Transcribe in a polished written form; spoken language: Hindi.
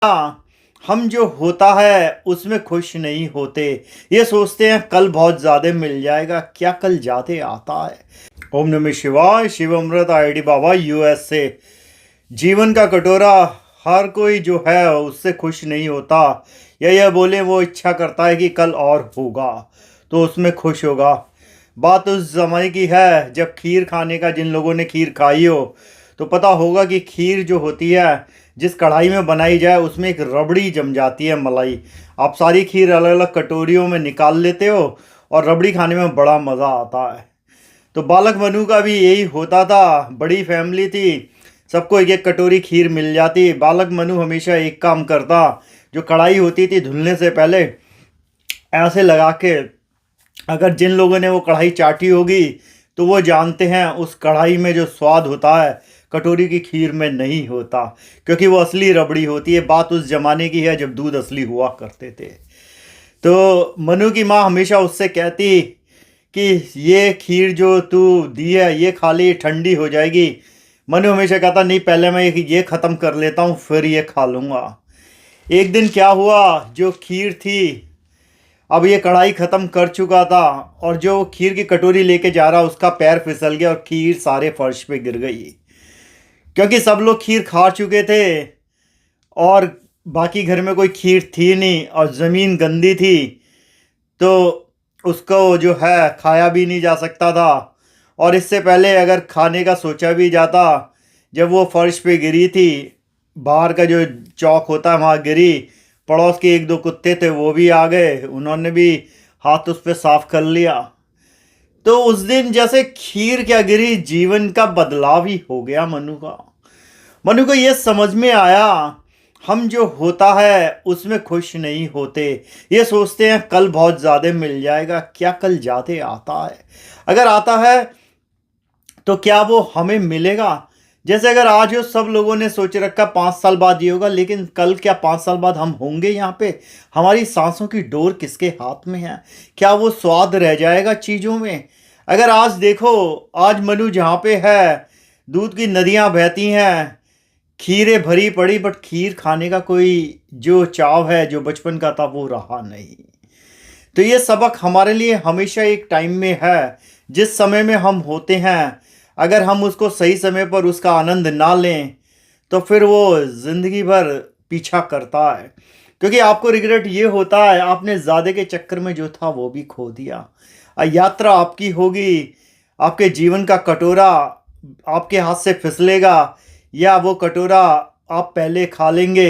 हम जो होता है उसमें खुश नहीं होते। ये सोचते हैं कल बहुत ज़्यादा मिल जाएगा, क्या कल ज़्यादा आता है। ओम नमः शिवाय। शिव अमृत आईडी बाबा यूएस से। जीवन का कटोरा हर कोई जो है उससे खुश नहीं होता, या यह बोले वो इच्छा करता है कि कल और होगा तो उसमें खुश होगा। बात उस समय की है जब खीर खाने का, जिन लोगों ने खीर खाई हो तो पता होगा कि खीर जो होती है जिस कढ़ाई में बनाई जाए उसमें एक रबड़ी जम जाती है, मलाई। आप सारी खीर अलग अलग कटोरियों में निकाल लेते हो और रबड़ी खाने में बड़ा मज़ा आता है। तो बालक मनु का भी यही होता था। बड़ी फैमिली थी, सबको एक एक कटोरी खीर मिल जाती। बालक मनु हमेशा एक काम करता, जो कढ़ाई होती थी धुलने से पहले ऐसे लगा के, अगर जिन लोगों ने वो कढ़ाई चाटी होगी तो वो जानते हैं उस कढ़ाई में जो स्वाद होता है कटोरी की खीर में नहीं होता, क्योंकि वो असली रबड़ी होती है। बात उस जमाने की है जब दूध असली हुआ करते थे। तो मनु की माँ हमेशा उससे कहती कि ये खीर जो तू दी है ये खा ले, ठंडी हो जाएगी। मनु हमेशा कहता नहीं, पहले मैं ये ख़त्म कर लेता हूँ फिर ये खा लूँगा। एक दिन क्या हुआ, जो खीर थी अब ये कढ़ाई ख़त्म कर चुका था और जो खीर की कटोरी लेके जा रहा उसका पैर फिसल गया और खीर सारे फर्श पे गिर गई, क्योंकि सब लोग खीर खा चुके थे और बाकी घर में कोई खीर थी नहीं और ज़मीन गंदी थी, तो उसको जो है खाया भी नहीं जा सकता था। और इससे पहले अगर खाने का सोचा भी जाता, जब वो फर्श पे गिरी थी, बाहर का जो चौक होता है वहाँ गिरी, पड़ोस के एक दो कुत्ते थे वो भी आ गए, उन्होंने भी हाथ उस पर साफ कर लिया। तो उस दिन जैसे खीर क्या गिरी, जीवन का बदलाव ही हो गया मनु को ये समझ में आया, हम जो होता है उसमें खुश नहीं होते। ये सोचते हैं कल बहुत ज़्यादा मिल जाएगा, क्या कल ज़्यादा आता है। अगर आता है तो क्या वो हमें मिलेगा। जैसे अगर आज जो सब लोगों ने सोच रखा 5 साल बाद ये होगा, लेकिन कल क्या 5 साल बाद हम होंगे यहाँ पे। हमारी सांसों की डोर किसके हाथ में है, क्या वो स्वाद रह जाएगा चीज़ों में। अगर आज देखो, आज मनु जहाँ पे है दूध की नदियाँ बहती हैं, खीरें भरी पड़ी, बट खीर खाने का कोई जो चाव है जो बचपन का था वो रहा नहीं। तो ये सबक हमारे लिए हमेशा एक टाइम में है, जिस समय में हम होते हैं अगर हम उसको सही समय पर उसका आनंद ना लें तो फिर वो ज़िंदगी भर पीछा करता है। क्योंकि आपको रिग्रेट ये होता है आपने ज़्यादा के चक्कर में जो था वो भी खो दिया। यात्रा आपकी होगी, आपके जीवन का कटोरा आपके हाथ से फिसलेगा, या वो कटोरा आप पहले खा लेंगे।